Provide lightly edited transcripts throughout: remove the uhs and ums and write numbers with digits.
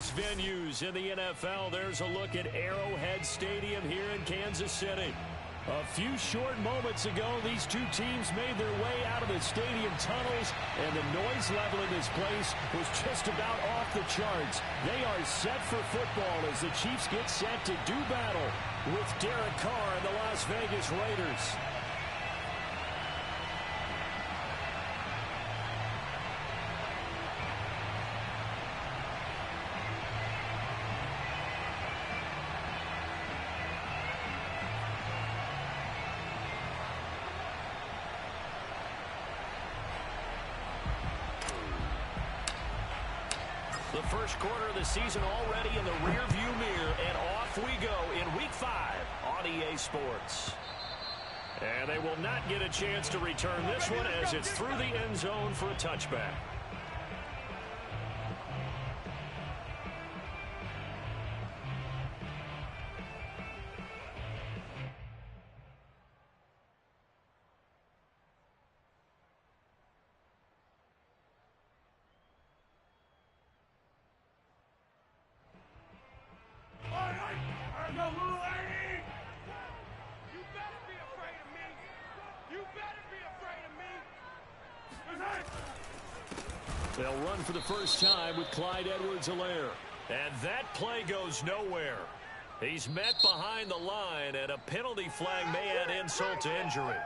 Venues in the NFL. There's a look at Arrowhead Stadium here in Kansas City. A few short moments ago, these two teams made their way out of the stadium tunnels, and the noise level in this place was just about off the charts. They are set for football as the Chiefs get set to do battle with Derek Carr and the Las Vegas Raiders. The first quarter of the season already in the rearview mirror, and off we go in Week 5 on EA Sports. And they will not get a chance to return this one as it's through the end zone for a touchback. They'll run for the first time with Clyde Edwards-Helaire. And that play goes nowhere. He's met behind the line, and a penalty flag may add insult to injury.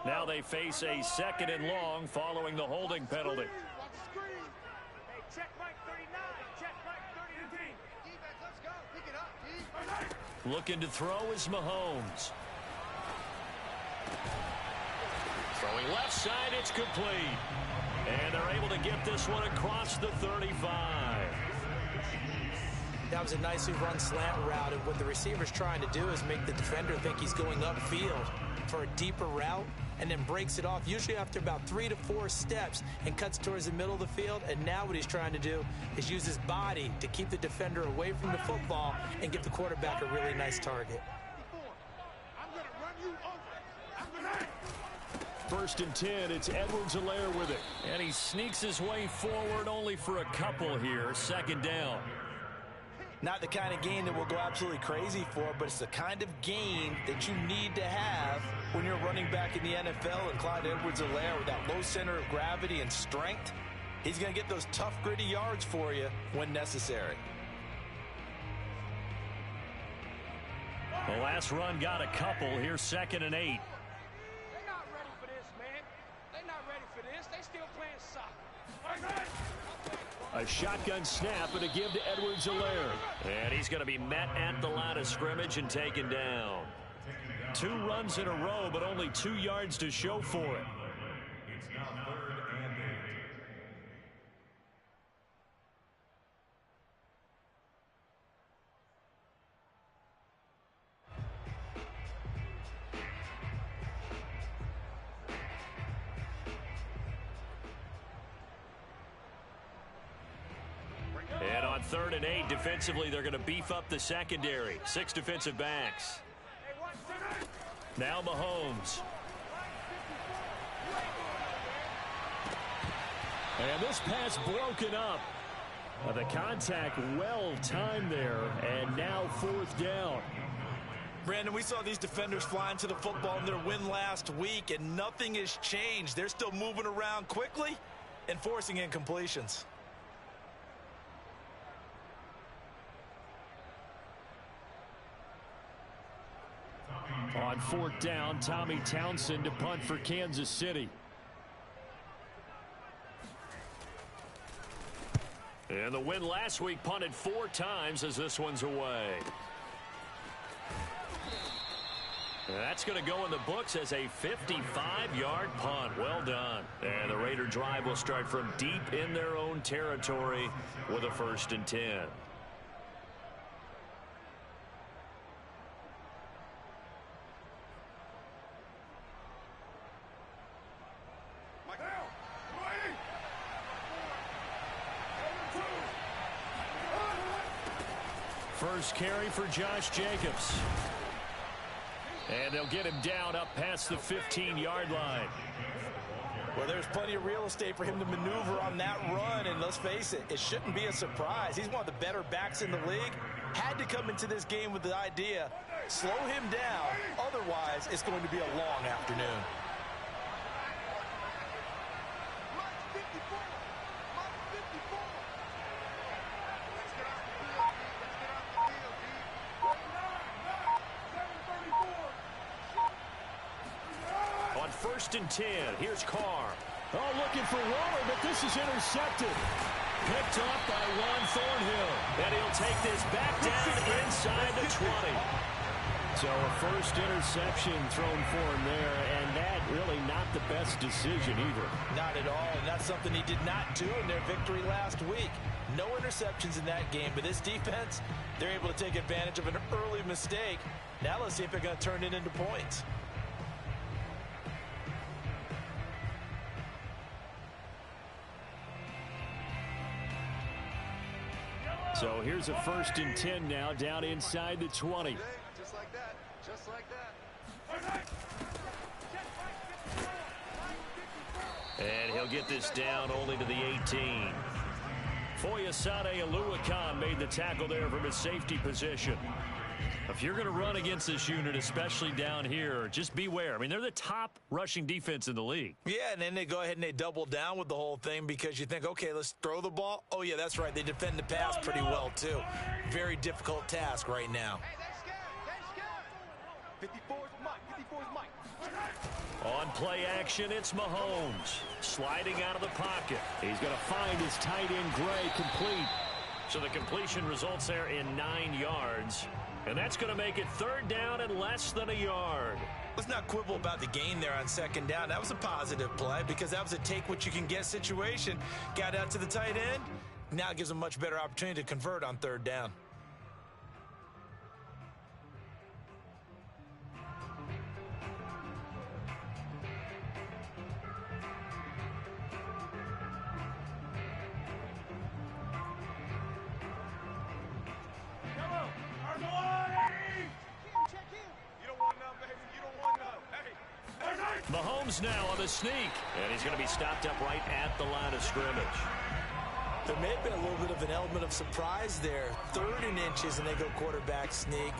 Now they face a second and long following the holding penalty. Hey, check Mike 39. Check Mike 30. Defense, let's go. Pick it up, D. Looking to throw is Mahomes. Throwing left side, it's complete. And they're able to get this one across the 35. That was a nicely run slant route, and what the receiver's trying to do is make the defender think he's going upfield for a deeper route, and then breaks it off usually after about 3 to 4 steps and cuts towards the middle of the field. And now what he's trying to do is use his body to keep the defender away from the football and give the quarterback a really nice target. First and 10, it's Edwards-Helaire with it. And he sneaks his way forward only for a couple here. Second down. Not the kind of gain that we'll go absolutely crazy for, but it's the kind of gain that you need to have when you're running back in the NFL. And Clyde Edwards-Helaire, with that low center of gravity and strength, he's going to get those tough, gritty yards for you when necessary. The last run got a couple. Here's 2nd and 8. They're not ready for this, man. They're not ready for this. They still playing soccer. A shotgun snap and a give to Edwards-Helaire. And he's going to be met at the line of scrimmage and taken down. 2 runs in a row, but only 2 yards to show for it. It's now 3rd and 8. And on 3rd and 8, defensively, they're going to beef up the secondary. 6 defensive backs. Now Mahomes. And this pass broken up. The contact well timed there, and now 4th down. Brandon, we saw these defenders flying to the football in their win last week, and nothing has changed. They're still moving around quickly and forcing incompletions. On 4th down, Tommy Townsend to punt for Kansas City. And the win last week punted 4 times as this one's away. That's going to go in the books as a 55-yard punt. Well done. And the Raider drive will start from deep in their own territory with a 1st and 10. first carry for Josh Jacobs. And they'll get him down up past the 15-yard line. Well, there's plenty of real estate for him to maneuver on that run, and let's face it, it shouldn't be a surprise. He's one of the better backs in the league. Had to come into this game with the idea, slow him down, otherwise it's going to be a long afternoon. On 1st and 10, here's Carr. Oh, looking for Waller, but this is intercepted. Picked up by Juan Thornhill. And he'll take this back down inside the 20. So a first interception thrown for him there, and that really not the best decision either. Not at all, and that's something he did not do in their victory last week. No interceptions in that game, but this defense, they're able to take advantage of an early mistake. Now let's see if they're going to turn it into points. So here's a 1st and 10 now, down inside the 20. Just like that. Just like that. And he'll get this down only to the 18. Foyesade Oluwakan made the tackle there from his safety position. If you're going to run against this unit, especially down here, just beware. I mean, they're the top rushing defense in the league. Yeah, and then they go ahead and they double down with the whole thing because you think, okay, let's throw the ball. Oh, yeah, that's right. They defend the pass pretty well, too. Very difficult task right now. Hey, they're scared. They're scared. 54's Mike. 54's Mike. On play action, it's Mahomes. Sliding out of the pocket. He's going to find his tight end, Gray, complete. So the completion results there in 9 yards. And that's going to make it 3rd down and less than a yard. Let's not quibble about the gain there on 2nd down. That was a positive play because that was a take-what-you-can-get situation. Got out to the tight end. Now it gives them a much better opportunity to convert on 3rd down. Mahomes now on the sneak. And he's going to be stopped up right at the line of scrimmage. There may have been a little bit of an element of surprise there. 3rd and inches, and they go quarterback sneak.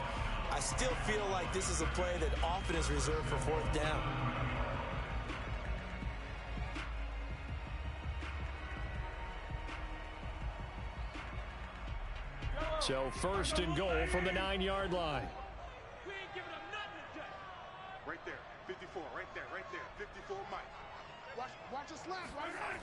I still feel like this is a play that often is reserved for 4th down. So 1st and goal from the 9-yard line. We ain't giving them nothing today. Right there. 54. Right there. Right there. 54 Mike. Watch a slant. Right.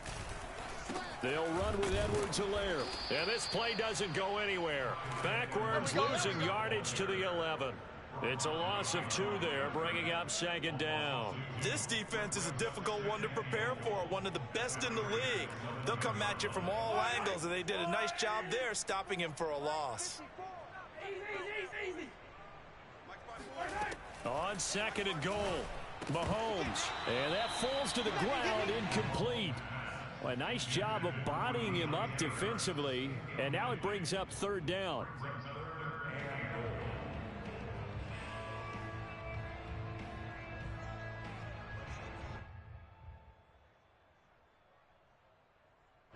They'll run with Edwards-Helaire. And this play doesn't go anywhere. Backwards, losing yardage to the 11. It's a loss of 2 there, bringing up 2nd down. This defense is a difficult one to prepare for, one of the best in the league. They'll come at you from all angles, and they did a nice job there stopping him for a loss. Easy. On 2nd and goal, Mahomes. And that falls to the ground, incomplete. Well, a nice job of bodying him up defensively, and now it brings up 3rd down.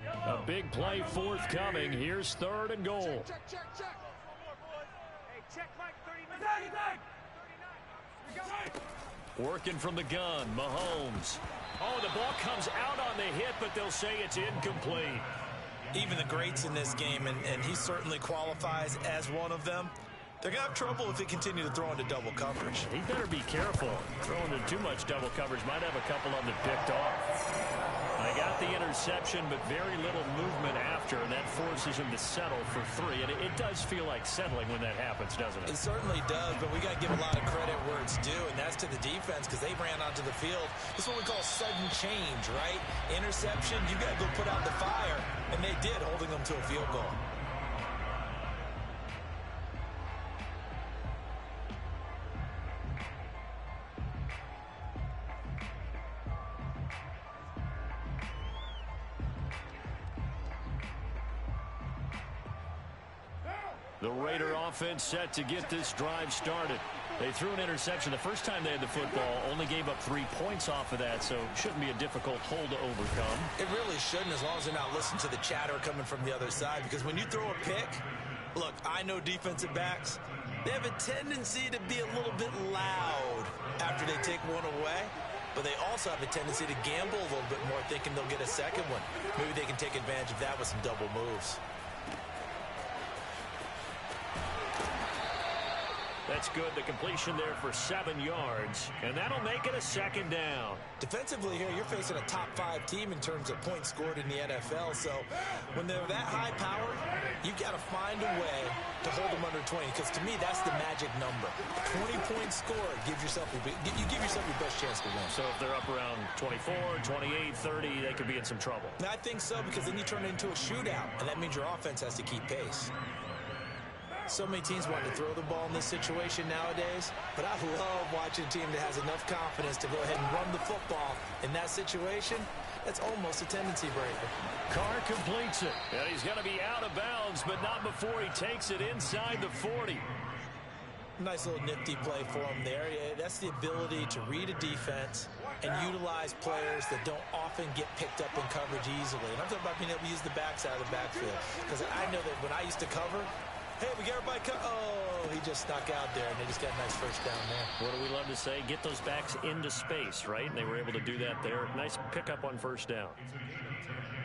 A big play forthcoming. Here's 3rd and goal. Check. Hey, check Mike 39. Working from the gun, Mahomes. Oh, the ball comes out on the hit, but they'll say it's incomplete. Even the greats in this game, and he certainly qualifies as one of them, they're going to have trouble if they continue to throw into double coverage. He better be careful. Throwing into too much double coverage might have a couple of them picked off. They got the interception, but very little movement after, and that forces him to settle for 3. And it does feel like settling when that happens, doesn't it? It certainly does, but we got to give a lot of credit where it's due, and that's to the defense because they ran onto the field. This is what we call sudden change, right? Interception, you got to go put out the fire, and they did, holding them to a field goal. The Raider offense set to get this drive started. They threw an interception the first time they had the football, only gave up 3 points off of that, so shouldn't be a difficult hole to overcome. It really shouldn't, as long as they're not listening to the chatter coming from the other side, because when you throw a pick, look, I know defensive backs, they have a tendency to be a little bit loud after they take one away, but they also have a tendency to gamble a little bit more, thinking they'll get a second one. Maybe they can take advantage of that with some double moves. That's good. The completion there for 7 yards, and that'll make it a second down. Defensively here, you're facing a top 5 team in terms of points scored in the NFL, so when they're that high powered, you've got to find a way to hold them under 20, because to me, that's the magic number. 20 points scored gives yourself you give yourself your best chance to win. So if they're up around 24, 28, 30, they could be in some trouble. And I think so, because then you turn it into a shootout, and that means your offense has to keep pace. So many teams want to throw the ball in this situation nowadays, but I love watching a team that has enough confidence to go ahead and run the football. In that situation, that's almost a tendency breaker. Carr completes it, and he's going to be out of bounds, but not before he takes it inside the 40. Nice little nifty play for him there. Yeah, that's the ability to read a defense and utilize players that don't often get picked up in coverage easily. And I'm talking about being able to use the backs out of the backfield, because I know that when I used to cover, hey, we got everybody cut. Oh, he just snuck out there, and they just got a nice first down there. What do we love to say? Get those backs into space, right? And they were able to do that there. Nice pickup on first down.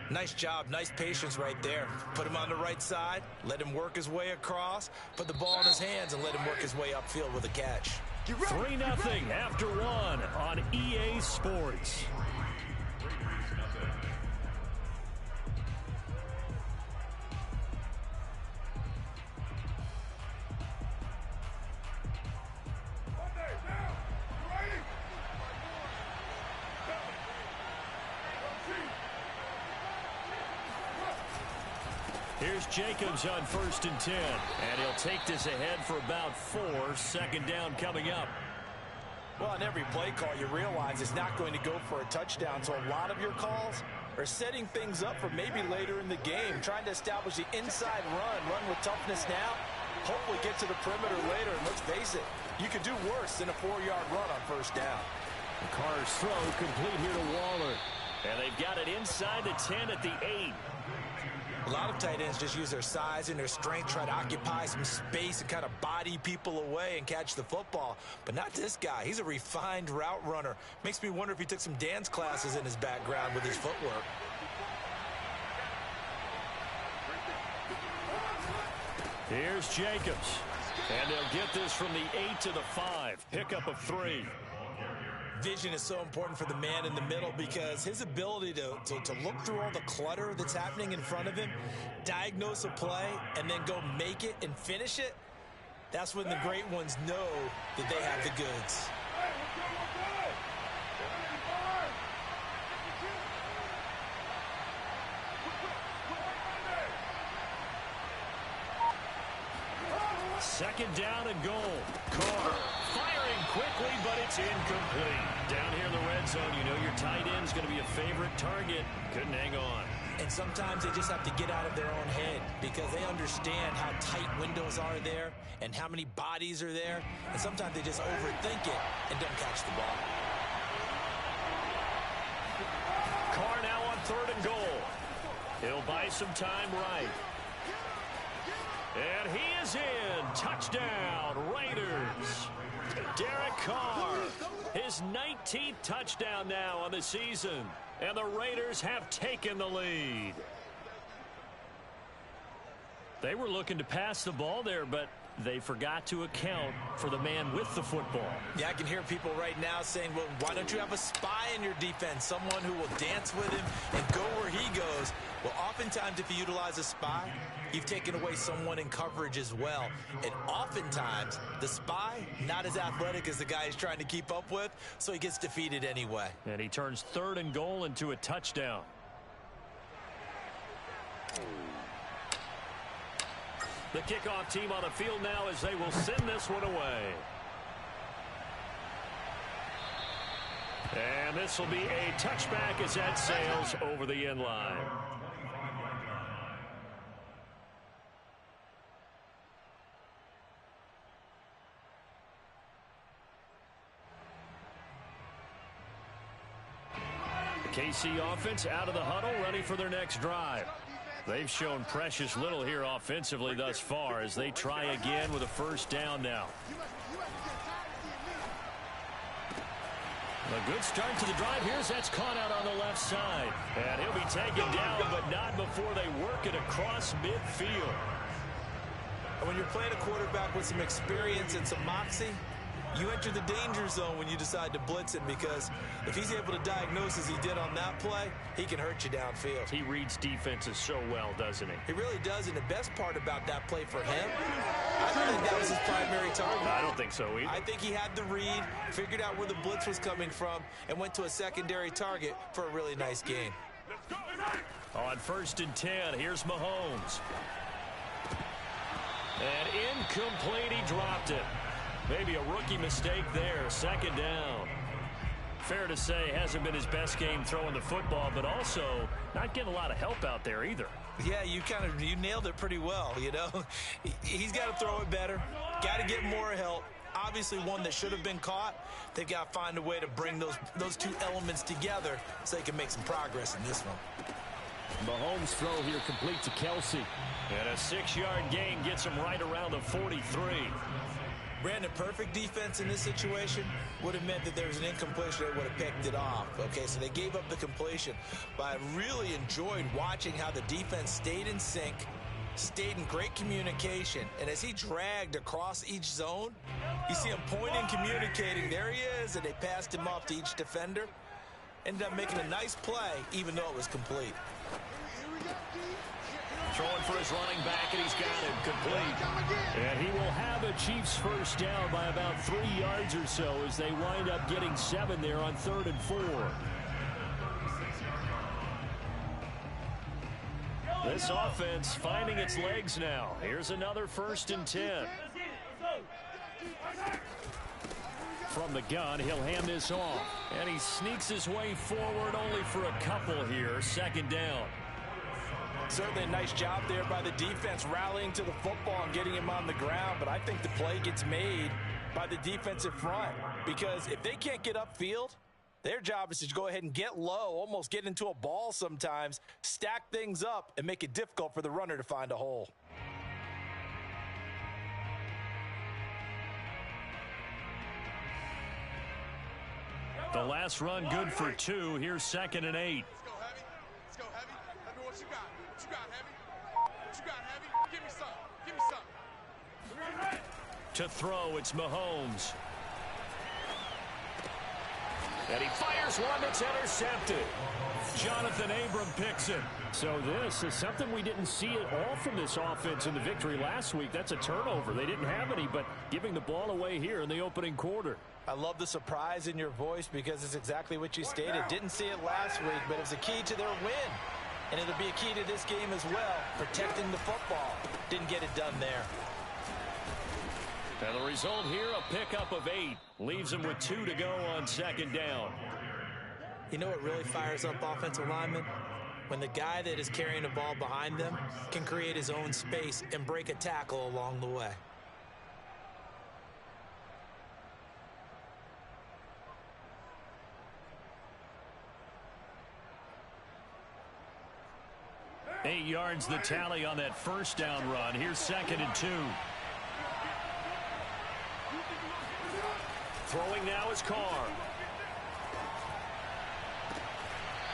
Nice job. Nice patience right there. Put him on the right side. Let him work his way across. Put the ball in his hands and let him work his way upfield with a catch. 3-0 after 1 on EA Sports. Here's Jacobs on 1st and 10, and he'll take this ahead for about 4. Second down coming up. Well, on every play call, you realize it's not going to go for a touchdown, so a lot of your calls are setting things up for maybe later in the game, trying to establish the inside run with toughness now, hopefully get to the perimeter later, and let's face it, you could do worse than a 4-yard run on first down. Carr's throw complete here to Waller, and they've got it inside the 10 at the 8. A lot of tight ends just use their size and their strength, try to occupy some space and kind of body people away and catch the football. But not this guy. He's a refined route runner. Makes me wonder if he took some dance classes in his background with his footwork. Here's Jacobs. And they'll get this from the 8 to the 5. Pickup of 3. Vision is so important for the man in the middle, because his ability to look through all the clutter that's happening in front of him, diagnose a play, and then go make it and finish it, that's when the great ones know that they have the goods. Second down and goal. Carr firing quickly, but it's incomplete. Down here in the red zone, you know your tight end's going to be a favorite target. Couldn't hang on. And sometimes they just have to get out of their own head, because they understand how tight windows are there and how many bodies are there. And sometimes they just overthink it and don't catch the ball. Carr now on 3rd and goal. He'll buy some time right. And he is in. Touchdown, Raiders. Derek Carr, his 19th touchdown now on the season. And the Raiders have taken the lead. They were looking to pass the ball there, but they forgot to account for the man with the football. Yeah, I can hear people right now saying, well, why don't you have a spy in your defense, someone who will dance with him and go where he goes? Well, oftentimes if you utilize a spy, you've taken away someone in coverage as well. And oftentimes, the spy, not as athletic as the guy he's trying to keep up with, so he gets defeated anyway. And he turns 3rd and goal into a touchdown. The kickoff team on the field now as they will send this one away. And this will be a touchback as that sails over the end line. KC offense out of the huddle, ready for their next drive. They've shown precious little here offensively thus far as they try again with a first down now. A good start to the drive. Here's that's caught out on the left side. And he'll be taken down, but not before they work it across midfield. And when you're playing a quarterback with some experience and some moxie, you enter the danger zone when you decide to blitz him, because if he's able to diagnose as he did on that play, he can hurt you downfield. He reads defenses so well, doesn't he? He really does, and the best part about that play for him, I don't think that was his primary target. I don't think so either. I think he had the read, figured out where the blitz was coming from, and went to a secondary target for a really nice gain. On 1st and 10, here's Mahomes. And incomplete, he dropped it. Maybe a rookie mistake there. 2nd down. Fair to say, hasn't been his best game throwing the football, but also not getting a lot of help out there either. Yeah, you nailed it pretty well, you know. He's got to throw it better. Got to get more help. Obviously one that should have been caught. They've got to find a way to bring those two elements together so they can make some progress in this one. Mahomes' throw here complete to Kelsey. And a 6-yard gain gets him right around the 43. Brandon, perfect defense in this situation would have meant that there was an incompletion that would have picked it off. Okay, so they gave up the completion. But I really enjoyed watching how the defense stayed in sync, stayed in great communication. And as he dragged across each zone, you see him pointing, communicating. There he is, and they passed him off to each defender. Ended up making a nice play, even though it was complete. Throwing for his running back, and he's got him complete. And he will have a Chiefs first down by about 3 yards or so as they wind up getting 7 there on 3rd and 4. This offense finding its legs now. Here's another 1st and 10. From the gun, he'll hand this off. And he sneaks his way forward only for a couple here. 2nd down. Certainly a nice job there by the defense rallying to the football and getting him on the ground, but I think the play gets made by the defensive front, because if they can't get upfield, their job is to go ahead and get low, almost get into a ball sometimes, stack things up, and make it difficult for the runner to find a hole. The last run good for 2. Here's 2nd and 8. Let's go, Heavy. Let's go, Heavy. Heavy, what you got? What you got, Heavy? What you got, Heavy? Give me some. Give me some. To throw, it's Mahomes. And he fires one that's intercepted. Jonathan Abram picks it. So this is something we didn't see at all from this offense in the victory last week. That's a turnover. They didn't have any, but giving the ball away here in the opening quarter. I love the surprise in your voice, because it's exactly what you stated. Didn't see it last week, but it was a key to their win. And it'll be a key to this game as well, protecting the football. Didn't get it done there. And the result here, a pickup of 8. Leaves them with 2 to go on 2nd down. You know what really fires up offensive linemen? When the guy that is carrying the ball behind them can create his own space and break a tackle along the way. Eight yards the tally on that first down run. Here's 2nd and 2. Throwing now is Carr.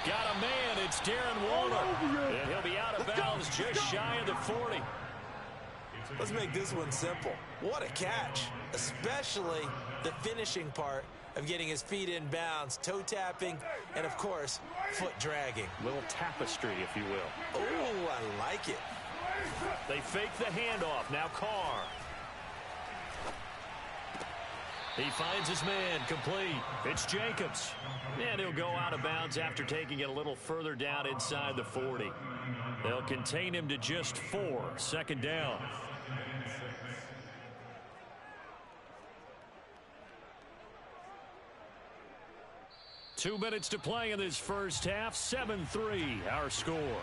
Got a man. It's Darren Waller. And he'll be out of bounds just shy of the 40. Let's make this one simple. What a catch, especially the finishing part of getting his feet in bounds, toe tapping, and of course, foot dragging. Little tapestry, if you will. Oh, I like it. They fake the handoff. Now Carr. He finds his man, complete. It's Jacobs. And he'll go out of bounds after taking it a little further down inside the 40. They'll contain him to just 4. 2nd down. Two minutes to play in this first half. 7-3, our score.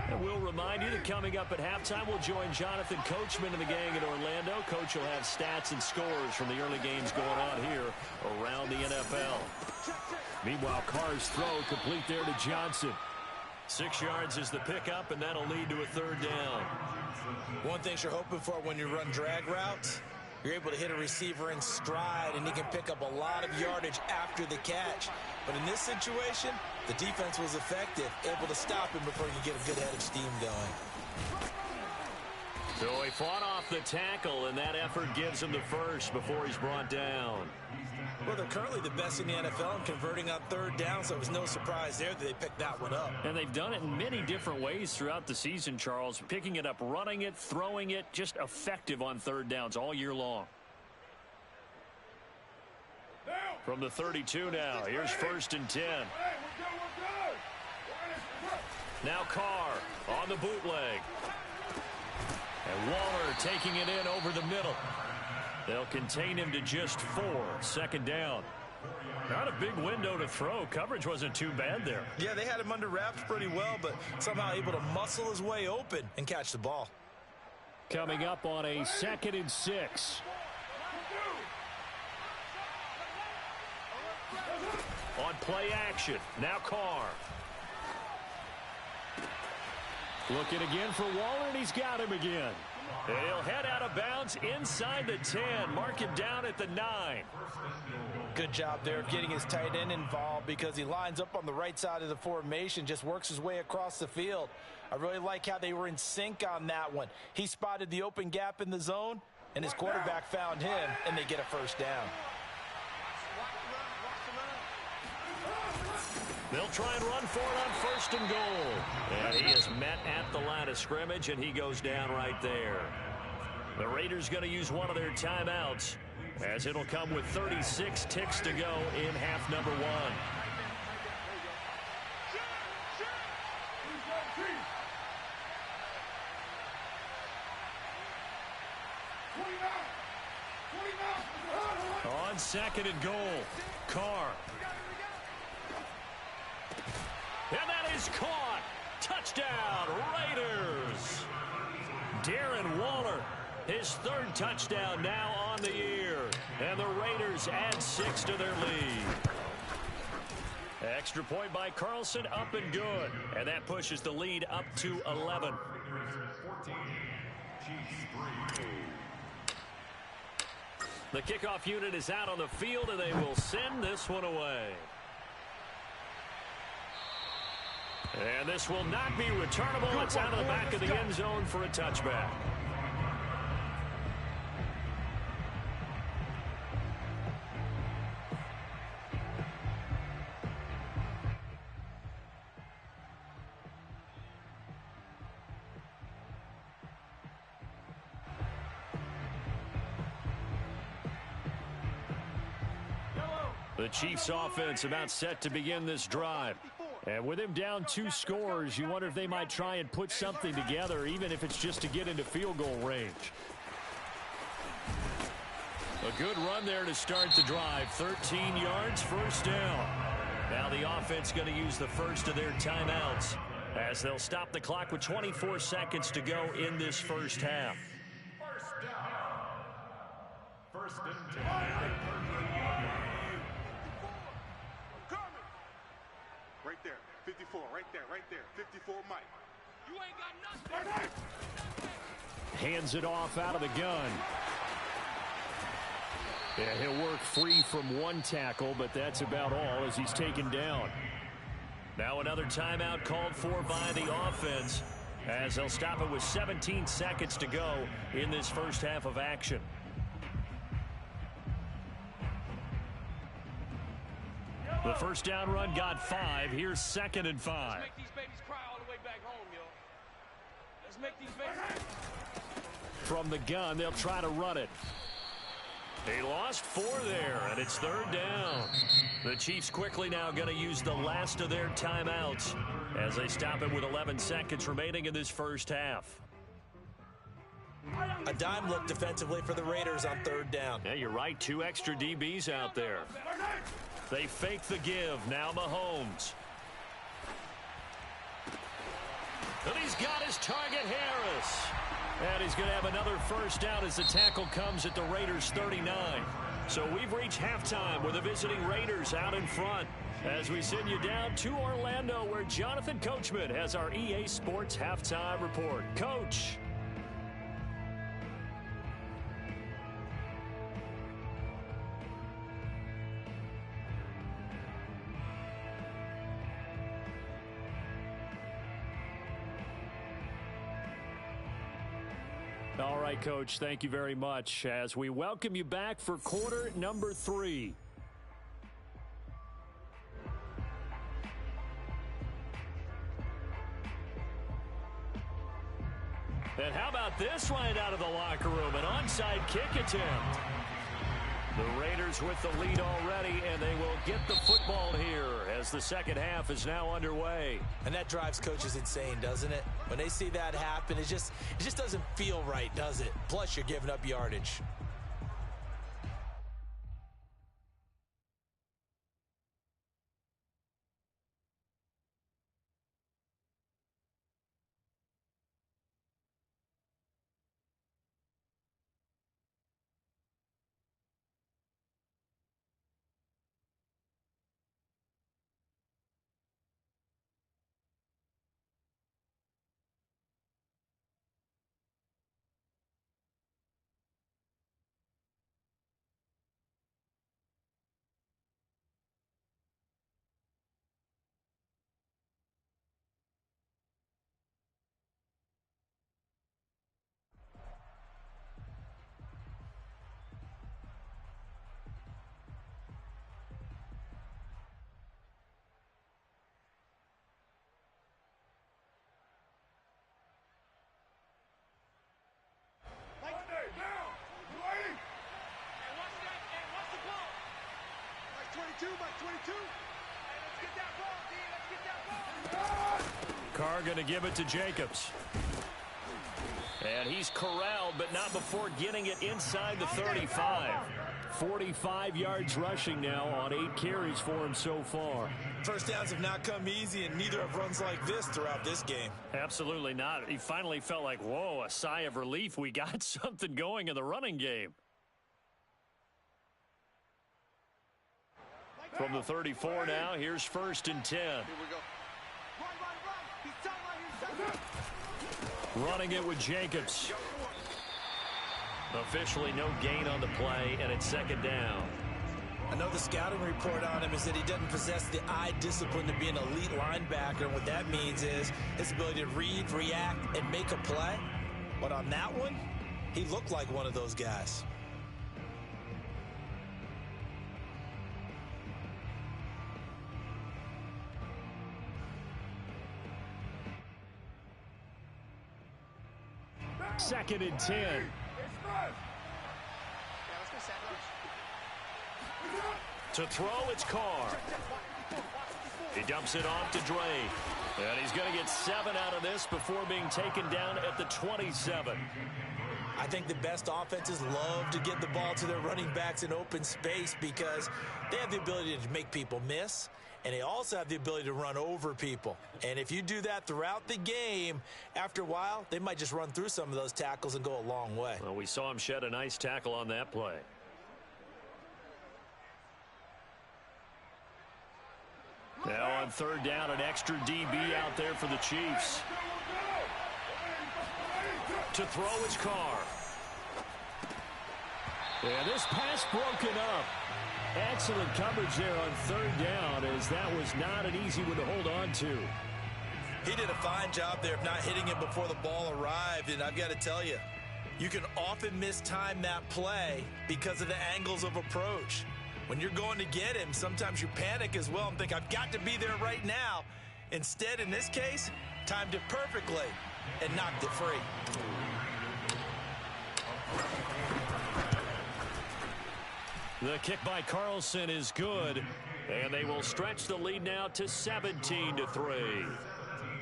And We'll remind you that coming up at halftime, we'll join Jonathan Coachman and the gang in Orlando. Coach will have stats and scores from the early games going on here around the NFL. Meanwhile, Carr's throw complete there to Johnson. 6 yards is the pickup, and that'll lead to a third down. One thing you're hoping for when you run drag routes, you're able to hit a receiver in stride, and he can pick up a lot of yardage after the catch. But in this situation, the defense was effective, able to stop him before you get a good head of steam going. So he fought off the tackle, and that effort gives him the first before he's brought down. Well, they're currently the best in the NFL in converting on third down, so it was no surprise there that they picked that one up. And they've done it in many different ways throughout the season, Charles. Picking it up, running it, throwing it, just effective on third downs all year long. From the 32 now, here's 1st and 10. Now Carr on the bootleg. And Waller taking it in over the middle. They'll contain him to just 4. 2nd down. Not a big window to throw. Coverage wasn't too bad there. Yeah, they had him under wraps pretty well, but somehow able to muscle his way open and catch the ball. Coming up on a 2nd and 6. On play action. Now Carr. Looking again for Waller, and he's got him again. And he'll head out of bounds inside the 10. Mark him down at the 9. Good job there of getting his tight end involved because he lines up on the right side of the formation, just works his way across the field. I really like how they were in sync on that one. He spotted the open gap in the zone, and his quarterback found him, and they get a first down. They'll try and run for it on 1st and goal. And he is met at the line of scrimmage, and he goes down right there. The Raiders going to use one of their timeouts, as it'll come with 36 ticks to go in half number 1. On 2nd and goal, Carr. And that is caught. Touchdown, Raiders. Darren Waller, his 3rd touchdown now on the year. And the Raiders add 6 to their lead. Extra point by Carlson, up and good. And that pushes the lead up to 11. The kickoff unit is out on the field, and they will send this one away. And this will not be returnable. It's out of the back of the end zone for a touchback. The Chiefs offense about set to begin this drive. And with him down 2 scores, you wonder if they might try and put something together, even if it's just to get into field goal range. A good run there to start the drive. 13 yards, 1st down. Now the offense going to use the first of their timeouts as they'll stop the clock with 24 seconds to go in this first half. 1st and 10. Right there, 54, right there, 54, Mike. You ain't got nothing. Hands it off out of the gun. Yeah, he'll work free from 1 tackle, but that's about all as he's taken down. Now another timeout called for by the offense as they'll stop it with 17 seconds to go in this first half of action. The first down run got 5. Here's 2nd and 5. Let's make these babies cry all the way back home, yo. Let's make these babies. From the gun, they'll try to run it. He lost 4 there, and it's 3rd down. The Chiefs quickly now going to use the last of their timeouts as they stop it with 11 seconds remaining in this first half. A dime look defensively for the Raiders on 3rd down. Yeah, you're right. 2 extra DBs out there. They fake the give. Now Mahomes. And he's got his target, Harris. And he's going to have another first down as the tackle comes at the Raiders' 39. So we've reached halftime with the visiting Raiders out in front as we send you down to Orlando, where Jonathan Coachman has our EA Sports halftime report. Coach. All right, Coach, thank you very much as we welcome you back for quarter number 3. And how about this right out of the locker room? An onside kick attempt. The Raiders with the lead already, and they will get the football here as the second half is now underway. And that drives coaches insane, doesn't it? When they see that happen, it just doesn't feel right, does it? Plus, you're giving up yardage. Carr going to give it to Jacobs. And he's corralled, but not before getting it inside the 35. 45 yards rushing now on 8 carries for him so far. First downs have not come easy, and neither have runs like this throughout this game. Absolutely not. He finally felt like, whoa, a sigh of relief. We got something going in the running game. From the 34 now, here's 1st and 10. Here we go. Running it with Jacobs. Officially no gain on the play, and it's 2nd down. I know the scouting report on him is that he doesn't possess the eye discipline to be an elite linebacker. And what that means is his ability to read, react, and make a play. But on that one, he looked like one of those guys. Second and 10. To throw, it's Carr. He dumps it off to Dre. And he's going to get 7 out of this before being taken down at the 27. I think the best offenses love to get the ball to their running backs in open space because they have the ability to make people miss, and they also have the ability to run over people. And if you do that throughout the game, after a while, they might just run through some of those tackles and go a long way. Well, we saw him shed a nice tackle on that play. Now on 3rd down, an extra DB out there for the Chiefs. To throw, it's Carr. Yeah, this pass broken up. Excellent coverage there on 3rd down, as that was not an easy one to hold on to. He did a fine job there of not hitting it before the ball arrived, and I've got to tell you, you can often mistime that play because of the angles of approach. When you're going to get him, sometimes you panic as well and think, I've got to be there right now. Instead, in this case, timed it perfectly and knocked it free. The kick by Carlson is good, and they will stretch the lead now to 17-3.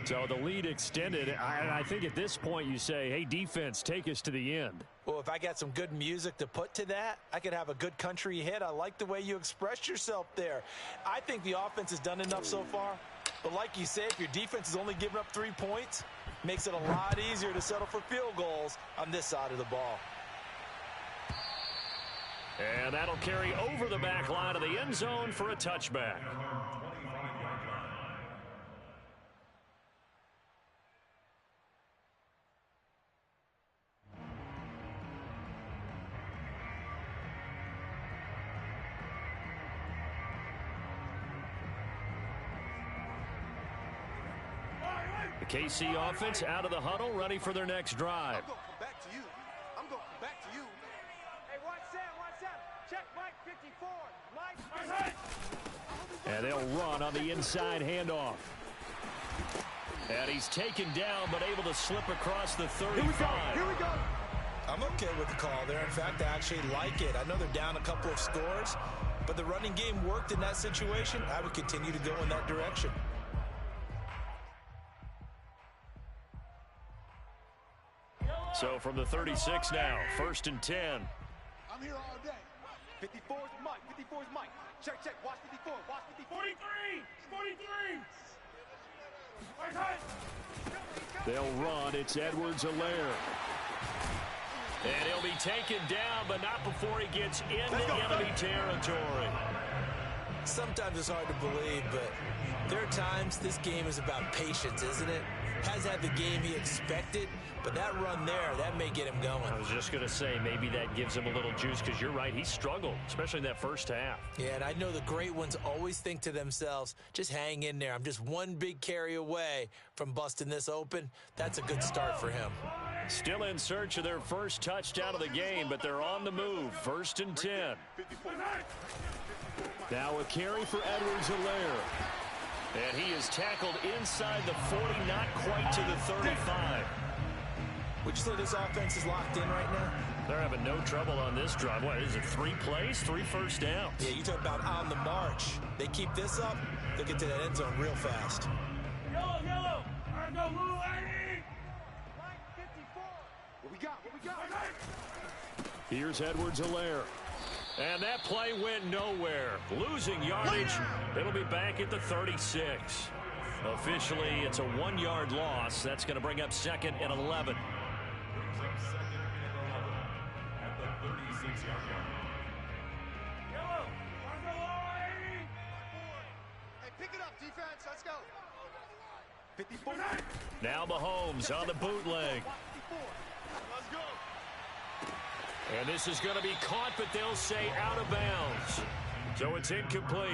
So the lead extended. I think at this point you say, hey, defense, take us to the end. Well, if I got some good music to put to that, I could have a good country hit. I like the way you expressed yourself there. I think the offense has done enough so far. But like you said, if your defense is only giving up 3 points, Makes it a lot easier to settle for field goals on this side of the ball. And that'll carry over the back line of the end zone for a touchback. The KC offense out of the huddle, ready for their next drive. I'm going to come back to you. I'm going to come back to you. Hey, watch Sam. Check Mike 54. Mike 54. And they'll run on the inside handoff. And he's taken down, but able to slip across the 35. Here we go. I'm okay with the call there. In fact, I actually like it. I know they're down a couple of scores, but the running game worked in that situation. I would continue to go in that direction. So from the 36 now, 1st and 10. I'm here all day. 54's Mike. 54's Mike. Check. Watch 54. Watch 54. 43. They'll run. It's Edwards-Helaire. And he'll be taken down, but not before he gets into enemy territory. Sometimes it's hard to believe, but there are times this game is about patience, isn't it? Has had the game he expected, but that run there, that may get him going. I was just going to say, maybe that gives him a little juice, because you're right, he struggled, especially in that first half. Yeah, and I know the great ones always think to themselves, just hang in there. I'm just one big carry away from busting this open. That's a good start for him. Still in search of their first touchdown of the game, but they're on the move. 1st and 10. Now a carry for Edwards-Helaire. And he is tackled inside the 40, not quite to the 35. Would you say this offense is locked in right now? They're having no trouble on this drive. What is it, 3 plays, 3 first downs? Yeah, you talk about on the march. They keep this up, they'll get to that end zone real fast. Yellow. All right, go, Lou, Mike 54. What we got? Here's Edwards-Helaire. And that play went nowhere. Losing yardage. It'll be back at the 36. Officially, it's a 1-yard loss. That's going to bring up 2nd and 11. Hey, pick it up, defense. Let's go. 54. Now Mahomes on the bootleg. Let's go. And this is going to be caught, but they'll say out of bounds. So it's incomplete.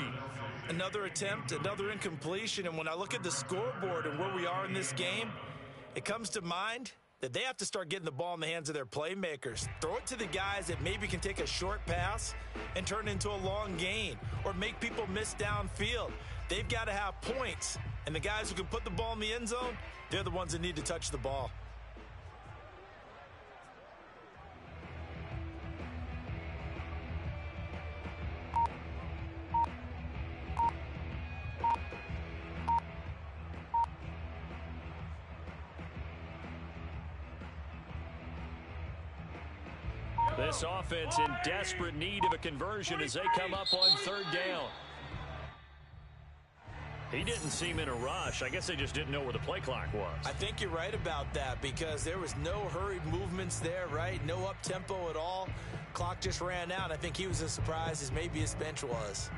Another attempt, another incompletion, and when I look at the scoreboard and where we are in this game, it comes to mind that they have to start getting the ball in the hands of their playmakers. Throw it to the guys that maybe can take a short pass and turn it into a long gain or make people miss downfield. They've got to have points, and the guys who can put the ball in the end zone, they're the ones that need to touch the ball. This offense in desperate need of a conversion as they come up on 3rd down. He didn't seem in a rush. I guess they just didn't know where the play clock was. I think you're right about that because there was no hurried movements there, right? No up-tempo at all. Clock just ran out. I think he was as surprised as maybe his bench was.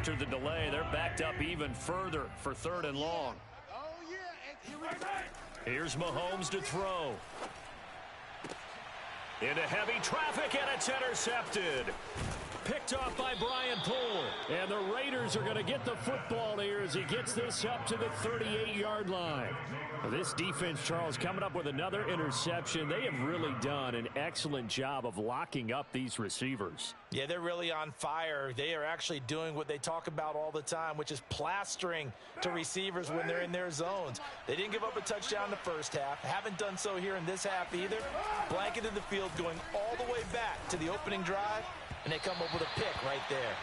After the delay, they're backed up even further for 3rd and long. Oh, yeah. And here we go. Here's Mahomes to throw. Into heavy traffic, and it's intercepted. Picked off by Brian Poole. And the Raiders are going to get the football here as he gets this up to the 38-yard line. This defense, Charles, coming up with another interception. They have really done an excellent job of locking up these receivers. Yeah, they're really on fire. They are actually doing what they talk about all the time, which is plastering to receivers when they're in their zones. They didn't give up a touchdown in the first half. Haven't done so here in this half either. Blanketed the field going all the way back to the opening drive, and they come up with a pick right there.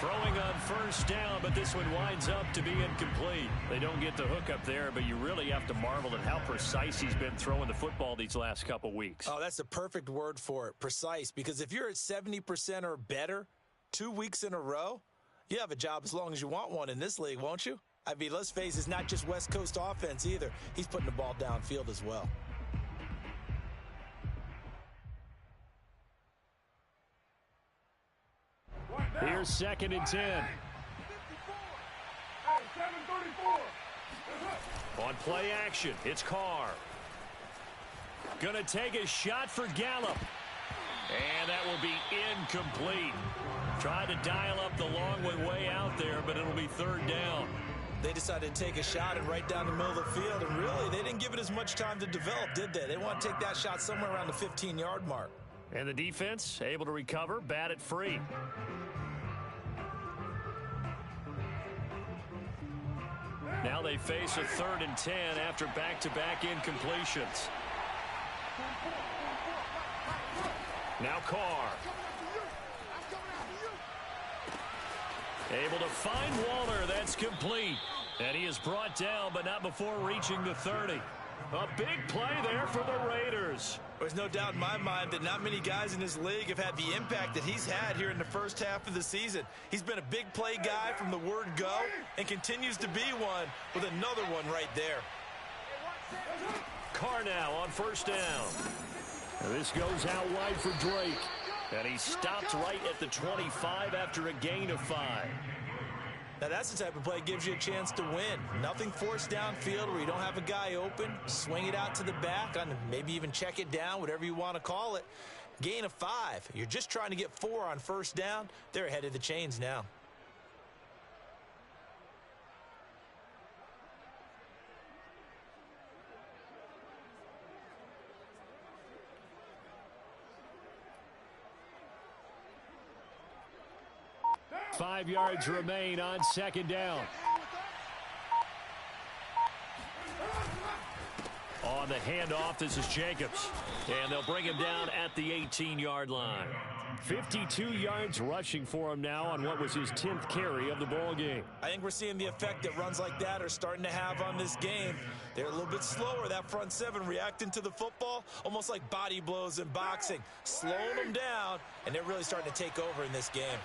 Throwing on first down, but this one winds up to be incomplete. They don't get the hook up there, but you really have to marvel at how precise he's been throwing the football these last couple weeks. Oh, that's the perfect word for it, precise, because if you're at 70% or better 2 weeks in a row, you have a job as long as you want one in this league, won't you? I mean, let's face it, it's not just West Coast offense either. He's putting the ball downfield as well. Here's 2nd and 10. On play action, it's Carr. Gonna take a shot for Gallup. And that will be incomplete. Tried to dial up the long one way out there, but it'll be 3rd down. They decided to take a shot and right down the middle of the field, and really, they didn't give it as much time to develop, did they? They want to take that shot somewhere around the 15-yard mark. And the defense able to recover, bat it free. Now they face a 3rd and 10 after back-to-back incompletions. Now Carr. Able to find Waller. That's complete. And he is brought down, but not before reaching the 30. A big play there for the Raiders. There's no doubt in my mind that not many guys in this league have had the impact that he's had here in the first half of the season. He's been a big play guy from the word go and continues to be one with another one right there. Carr now on first down. And this goes out wide for Drake. And he stopped right at the 25 after a gain of 5. Now that's the type of play that gives you a chance to win. Nothing forced downfield where you don't have a guy open. Swing it out to the back, and maybe even check it down, whatever you want to call it. Gain of 5. You're just trying to get 4 on first down. They're ahead of the chains now. Five yards remain on 2nd down. On the handoff, this is Jacobs. And they'll bring him down at the 18-yard line. 52 yards rushing for him now on what was his 10th carry of the ball game. I think we're seeing the effect that runs like that are starting to have on this game. They're a little bit slower, that front 7, reacting to the football, almost like body blows in boxing, slowing them down, and they're really starting to take over in this game.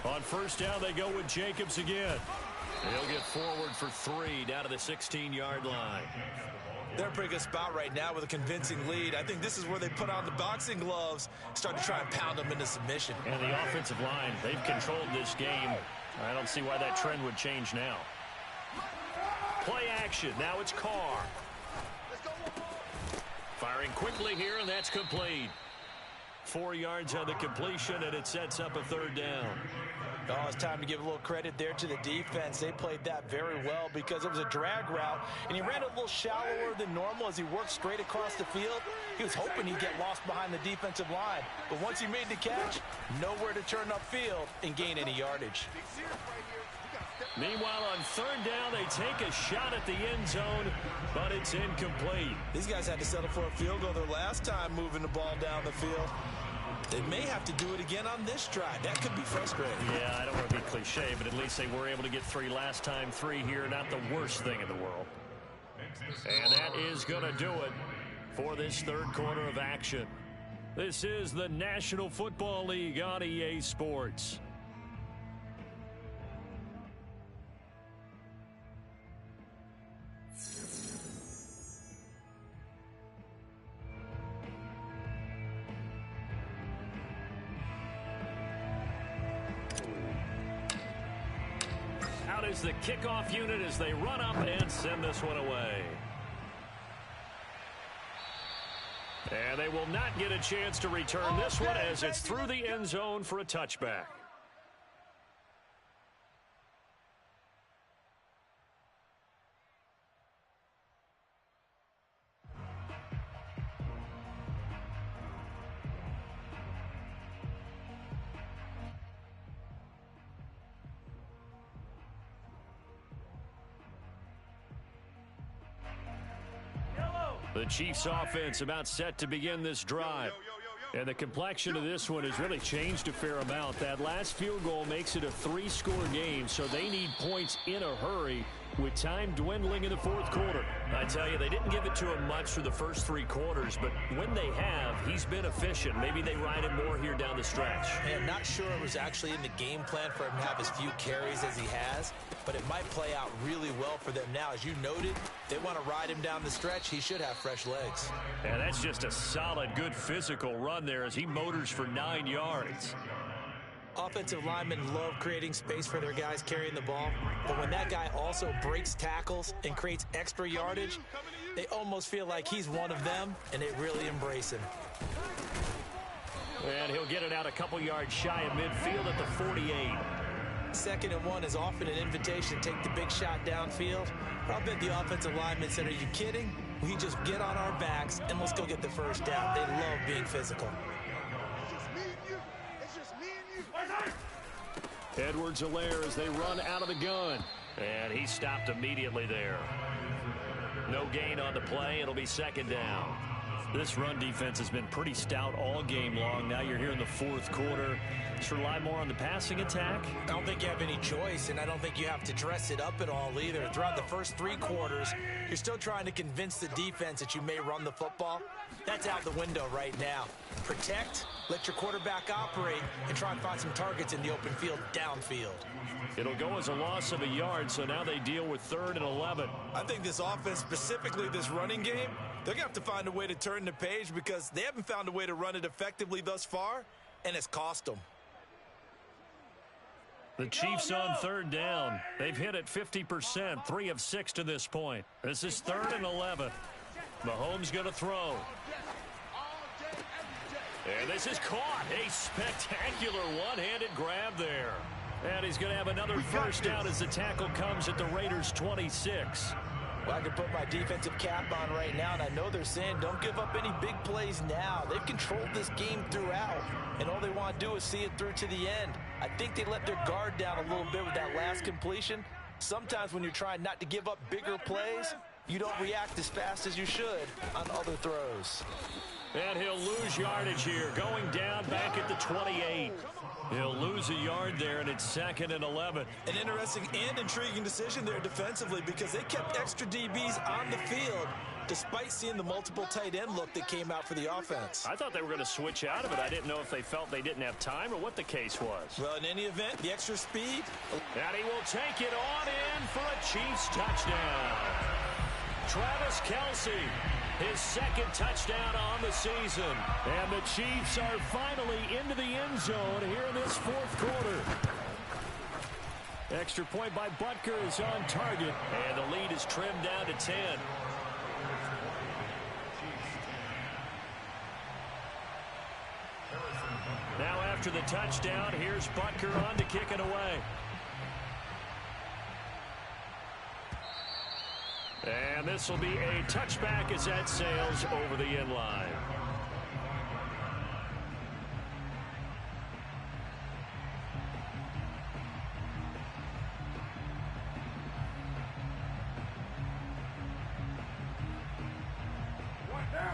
On first down, they go with Jacobs again. He'll get forward for 3 down to the 16-yard line. They're in a pretty good spot right now with a convincing lead. I think this is where they put on the boxing gloves, start to try and pound them into submission. And the offensive line, they've controlled this game. I don't see why that trend would change now. Play action. Now it's Carr. Firing quickly here, and that's complete. 4 yards on the completion, and it sets up a 3rd down. Oh, it's time to give a little credit there to the defense. They played that very well because it was a drag route, and he ran a little shallower than normal as he worked straight across the field. He was hoping he'd get lost behind the defensive line, but once he made the catch, nowhere to turn upfield and gain any yardage. Meanwhile, on 3rd down, they take a shot at the end zone, but it's incomplete. These guys had to settle for a field goal their last time moving the ball down the field. They may have to do it again on this drive. That could be frustrating. Yeah, I don't want to be cliche, but at least they were able to get 3 last time. 3 here, not the worst thing in the world. And that is going to do it for this 3rd quarter of action. This is the National Football League on EA Sports. Out is the kickoff unit as they run up and send this one away. And they will not get a chance to return this one as it's through the end zone for a touchback. The Chiefs offense about set to begin this drive. And the complexion of this one has really changed a fair amount. That last field goal makes it a 3-score game, so they need points in a hurry with time dwindling in the fourth quarter. I tell you, they didn't give it to him much for the first 3 quarters, but when they have, he's been efficient. Maybe they ride him more here down the stretch. Hey, I'm not sure it was actually in the game plan for him to have as few carries as he has, but it might play out really well for them now. As you noted, they want to ride him down the stretch. He should have fresh legs. And that's just a solid, good physical run there as he motors for 9 yards. Offensive linemen love creating space for their guys carrying the ball, but when that guy also breaks tackles and creates extra yardage, they almost feel like he's one of them, and they really embrace him. And he'll get it out a couple yards shy of midfield at the 48. 2nd and 1 is often an invitation to take the big shot downfield. I'll bet the offensive lineman said, "Are you kidding? We just get on our backs and let's go get the first down." They love being physical. Edwards-Helaire as they run out of the gun. And he stopped immediately there. No gain on the play. It'll be 2nd down. This run defense has been pretty stout all game long. Now you're here in the fourth quarter. Just rely more on the passing attack. I don't think you have any choice, and I don't think you have to dress it up at all either. Throughout the first 3 quarters, you're still trying to convince the defense that you may run the football. That's out the window right now. Protect, let your quarterback operate, and try and find some targets in the open field downfield. It'll go as a loss of a yard, so now they deal with 3rd and 11. I think this offense, specifically this running game, they're going to have to find a way to turn the page because they haven't found a way to run it effectively thus far, and it's cost them. The Chiefs on 3rd down. They've hit it 50%, 3 of 6 to this point. This is 3rd and 11. Mahomes going to throw. And this is caught. A spectacular one-handed grab there. And he's going to have another first down as the tackle comes at the Raiders' 26. Well, I can put my defensive cap on right now, and I know they're saying don't give up any big plays now. They've controlled this game throughout, and all they want to do is see it through to the end. I think they let their guard down a little bit with that last completion. Sometimes when you're trying not to give up bigger plays, you don't react as fast as you should on other throws. And he'll lose yardage here, going down back at the 28. He'll lose a yard there, and it's 2nd and 11. An interesting and intriguing decision there defensively because they kept extra DBs on the field despite seeing the multiple tight end look that came out for the offense. I thought they were going to switch out of it. I didn't know if they felt they didn't have time or what the case was. Well, in any event, the extra speed. And he will take it on in for a Chiefs touchdown. Travis Kelce, his 2nd touchdown on the season. And the Chiefs are finally into the end zone here in this fourth quarter. Extra point by Butker is on target. And the lead is trimmed down to 10. Now after the touchdown, here's Butker on to kick it away. And this will be a touchback as that sails over the end line.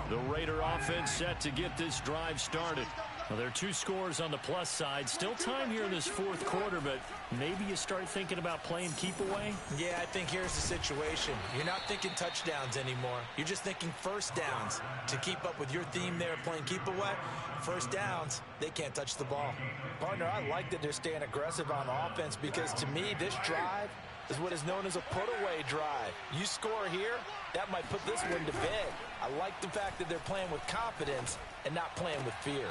The Raider offense set to get this drive started. Well, there are 2 scores on the plus side. Still time here in this fourth quarter, but maybe you start thinking about playing keep away? Yeah, I think here's the situation. You're not thinking touchdowns anymore. You're just thinking first downs. To keep up with your theme there playing keep away, first downs, they can't touch the ball. Partner, I like that they're staying aggressive on offense because to me, this drive is what is known as a put-away drive. You score here, that might put this one to bed. I like the fact that they're playing with confidence and not playing with fear.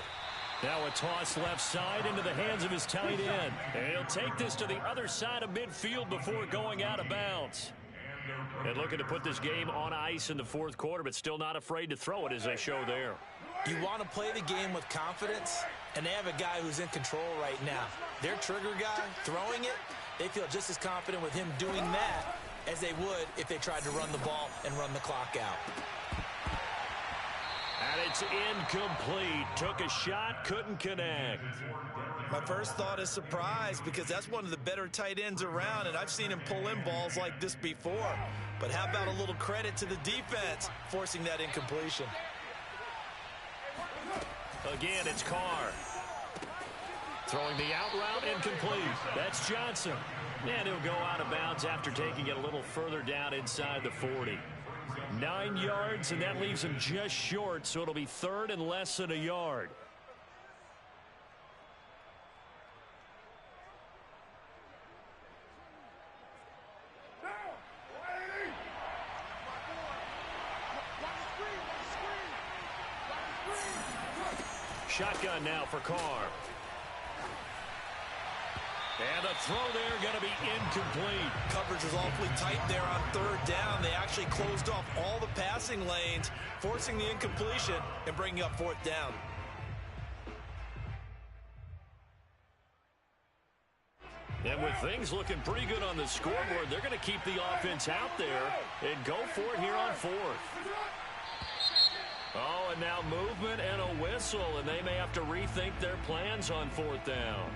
Now a toss left side into the hands of his tight end. And he'll take this to the other side of midfield before going out of bounds. And looking to put this game on ice in the fourth quarter, but still not afraid to throw it as they show there. You want to play the game with confidence, and they have a guy who's in control right now. Their trigger guy throwing it, they feel just as confident with him doing that as they would if they tried to run the ball and run the clock out. And it's incomplete. Took a shot, couldn't connect. My first thought is surprise because that's one of the better tight ends around, and I've seen him pull in balls like this before. But how about a little credit to the defense forcing that incompletion? Again, it's Carr. Throwing the out route incomplete. That's Johnson. And he'll go out of bounds after taking it a little further down inside the 40. 9 yards, and that leaves him just short, so it'll be third and less than a yard. Shotgun now for Carr. And the throw there going to be incomplete. Coverage was awfully tight there on third down. They actually closed off all the passing lanes, forcing the incompletion and bringing up fourth down. And with things looking pretty good on the scoreboard, they're going to keep the offense out there and go for it here on fourth. Oh, and now movement and a whistle, and they may have to rethink their plans on fourth down.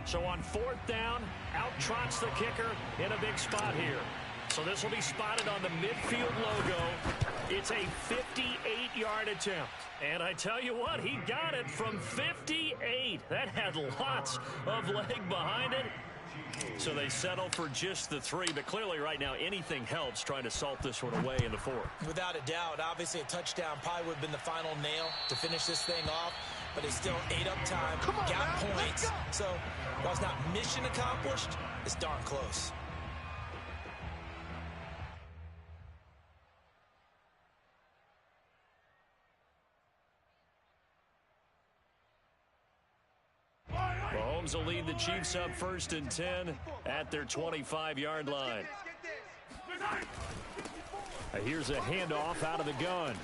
So on fourth down, out trots the kicker in a big spot here. So this will be spotted on the midfield logo. It's a 58-yard attempt. And I tell you what, he got it from 58. That had lots of leg behind it. So they settle for just the 3, but clearly right now anything helps trying to salt this one away in the 4th. Without a doubt, obviously a touchdown probably would have been the final nail to finish this thing off, but they still ate up time, got points. So while it's not mission accomplished, it's darn close. Mahomes will lead the Chiefs up 1st and 10 at their 25-yard line. Here's a handoff out of the gun.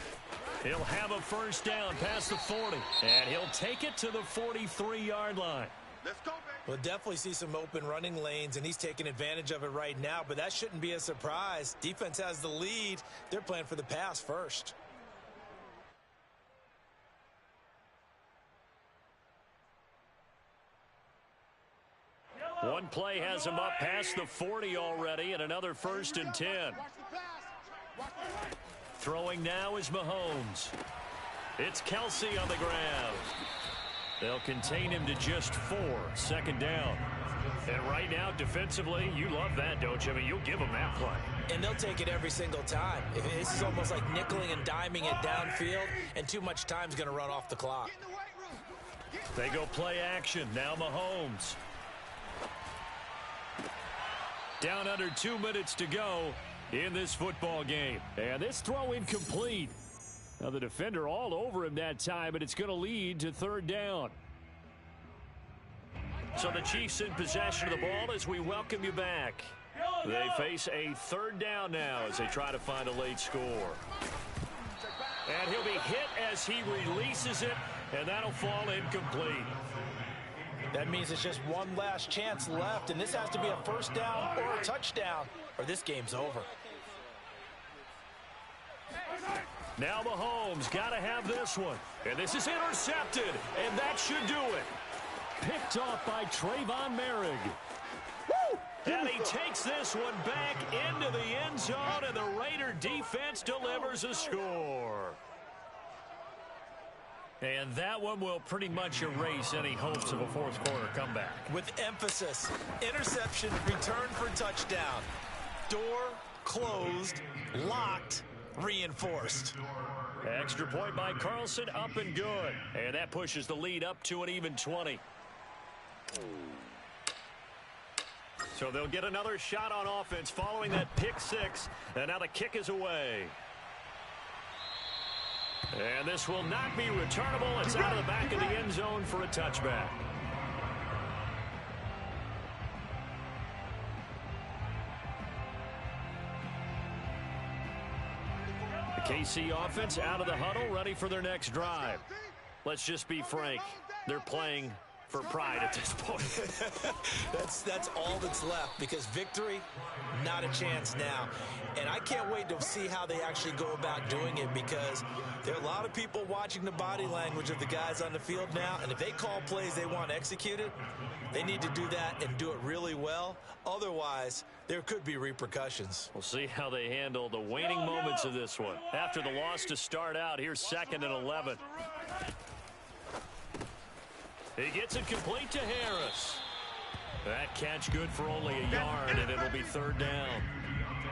He'll have a first down past the 40, and he'll take it to the 43-yard line. Let's go, baby. We'll definitely see some open running lanes, and he's taking advantage of it right now, but that shouldn't be a surprise. Defense has the lead. They're playing for the pass first. One play has him up past the 40 already, and another 1st and 10. Throwing now is Mahomes. It's Kelsey on the ground. They'll contain him to just 4, 2nd down. And right now, defensively, you love that, don't you? I mean, you'll give them that play. And they'll take it every single time. This is almost like nickeling and diming it downfield, and too much time's going to run off the clock. They go play action. Now Mahomes. Down under 2 minutes to go in this football game. And this throw incomplete. Now the defender all over him that time, but it's going to lead to 3rd down. So the Chiefs in possession of the ball as we welcome you back. They face a 3rd down now as they try to find a late score. And he'll be hit as he releases it, and that'll fall incomplete. That means it's just one last chance left, and this has to be a first down or a touchdown, or this game's over. Now Mahomes got to have this one. And this is intercepted, and that should do it. Picked off by Trayvon Merrick. And he takes this one back into the end zone, and the Raider defense delivers a score. And that one will pretty much erase any hopes of a 4th quarter comeback. With emphasis, interception, return for touchdown. Door closed, locked, reinforced. Extra point by Carlson, up and good. And that pushes the lead up to an even 20. So they'll get another shot on offense following that pick 6. And now the kick is away. And this will not be returnable. It's out of the back of the end zone for a touchback. The KC offense out of the huddle, ready for their next drive. Let's just be frank. They're playing for pride at this point. That's all that's left, because victory, not a chance now. And I can't wait to see how they actually go about doing it, because there are a lot of people watching the body language of the guys on the field now, and if they call plays they want executed, they need to do that and do it really well. Otherwise, there could be repercussions. We'll see how they handle the waning moments of this one. After the loss to start out, here's 2nd and 11. He gets it complete to Harris. That catch good for only a yard, and it'll be 3rd down.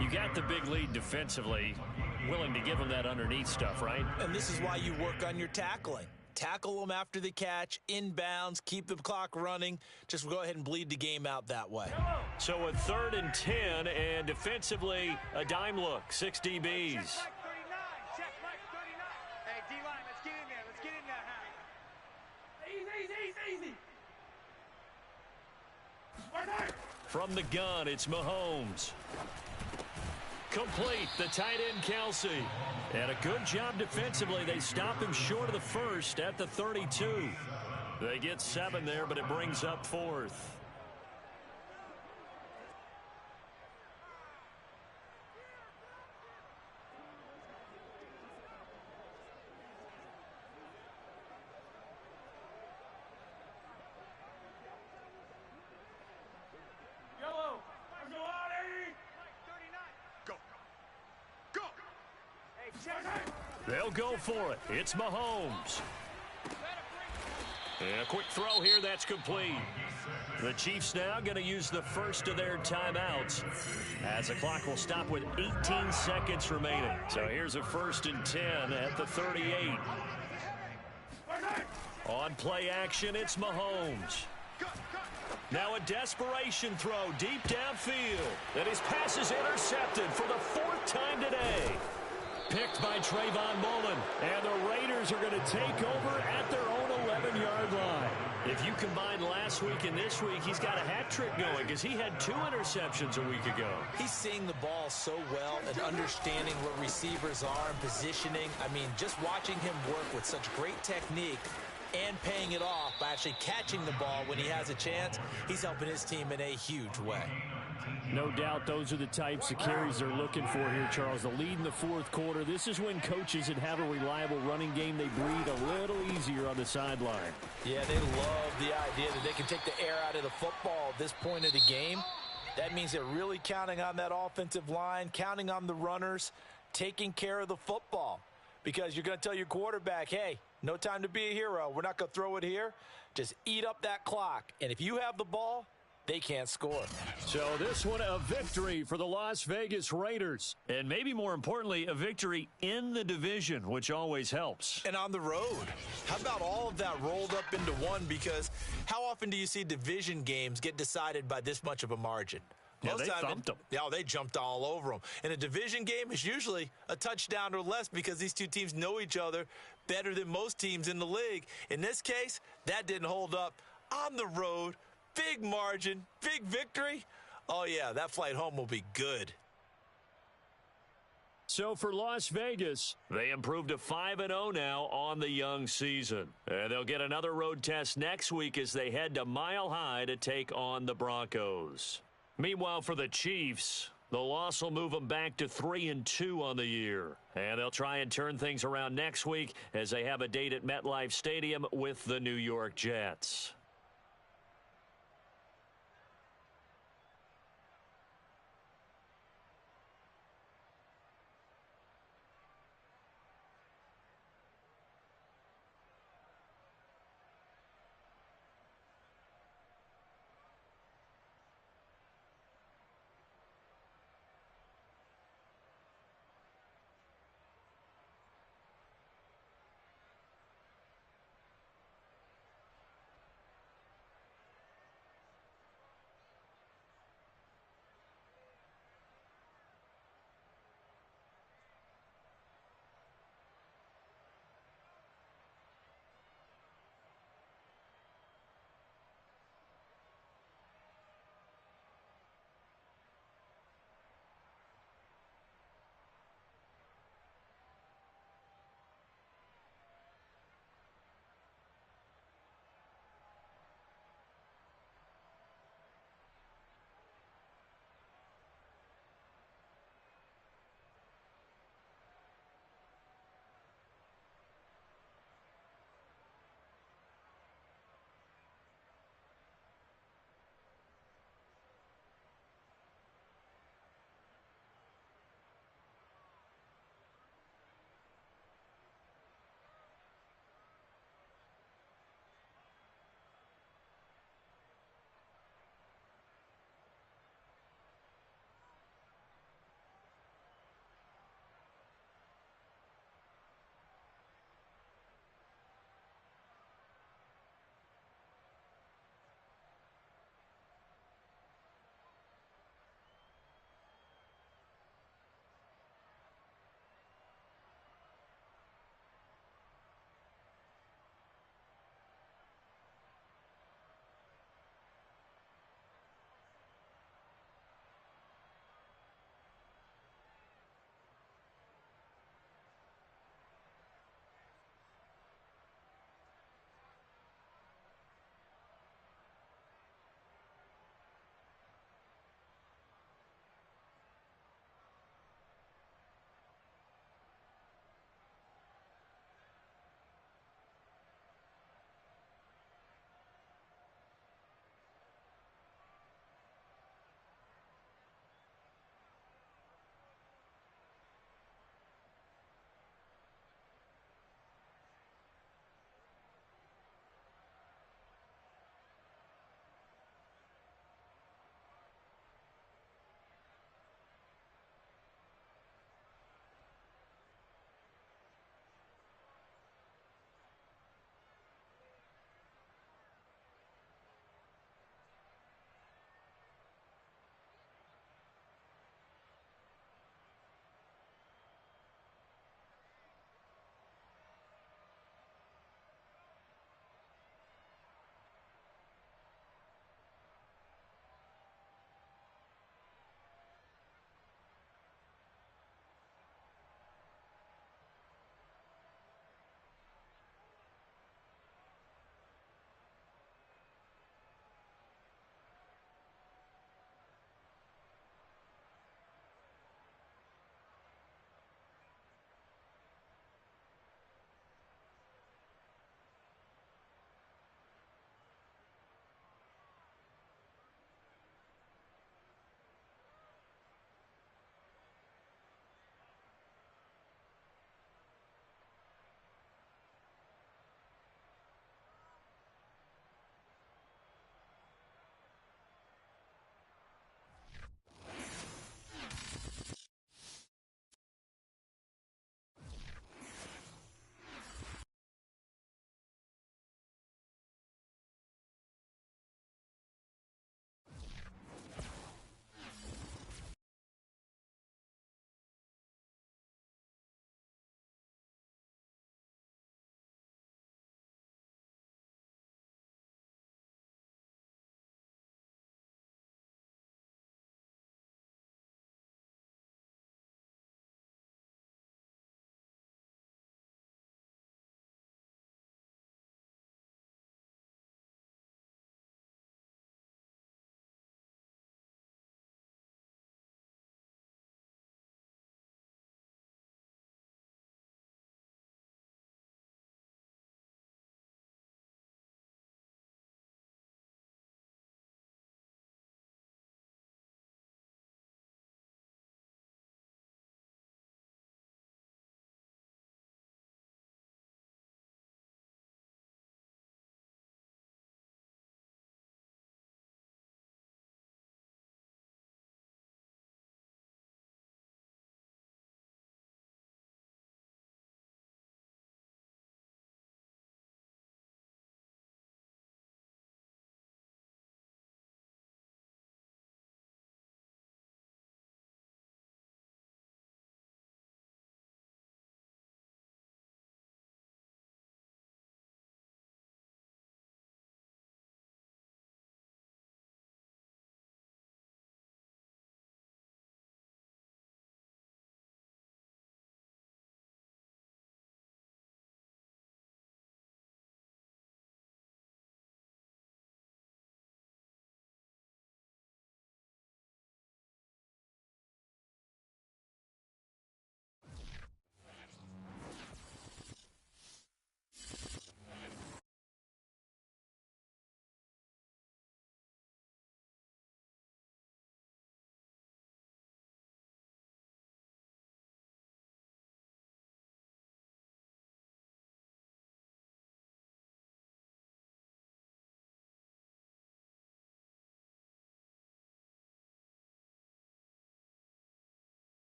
You got the big lead defensively. Willing to give him that underneath stuff, right? And this is why you work on your tackling. Tackle them after the catch, inbounds, keep the clock running. Just go ahead and bleed the game out that way. So a 3rd and 10, and defensively, a dime look, 6 DBs. Check Mike 39. Check Mike 39. Hey, D-line, let's get in there. Let's get in there, Harry. Easy. From the gun, it's Mahomes. Complete, the tight end Kelsey. And a good job defensively. They stop him short of the first at the 32. They get 7 there, but it brings up 4th. They'll go for it. It's Mahomes. And a quick throw here. That's complete. The Chiefs now going to use the first of their timeouts, as the clock will stop with 18 seconds remaining. So here's a 1st and 10 at the 38. On play action, it's Mahomes. Now a desperation throw deep downfield. And his pass is intercepted for the 4th time today. Picked by Trayvon Mullen. And the Raiders are going to take over at their own 11-yard line. If you combine last week and this week, he's got a hat trick going, because he had 2 interceptions a week ago. He's seeing the ball so well and understanding what receivers are and positioning. I mean, just watching him work with such great technique and paying it off by actually catching the ball when he has a chance, he's helping his team in a huge way. No doubt those are the types of carries they're looking for here, Charles. The lead in the 4th quarter. This is when coaches that have a reliable running game, they breathe a little easier on the sideline. Yeah, they love the idea that they can take the air out of the football at this point of the game. That means they're really counting on that offensive line, counting on the runners, taking care of the football. Because you're going to tell your quarterback, hey, no time to be a hero. We're not going to throw it here. Just eat up that clock. And if you have the ball, they can't score. So this one, a victory for the Las Vegas Raiders. And maybe more importantly, a victory in the division, which always helps. And on the road. How about all of that rolled up into one? Because how often do you see division games get decided by this much of a margin? Yeah, they thumped them. Yeah, they jumped all over them. In a division game, it's usually a touchdown or less, because these two teams know each other better than most teams in the league. In this case, that didn't hold up. On the road, big margin, big victory. Oh, yeah, that flight home will be good. So for Las Vegas, they improved to 5-0 now on the young season. And they'll get another road test next week as they head to Mile High to take on the Broncos. Meanwhile, for the Chiefs, the loss will move them back to 3-2 on the year. And they'll try and turn things around next week as they have a date at MetLife Stadium with the New York Jets.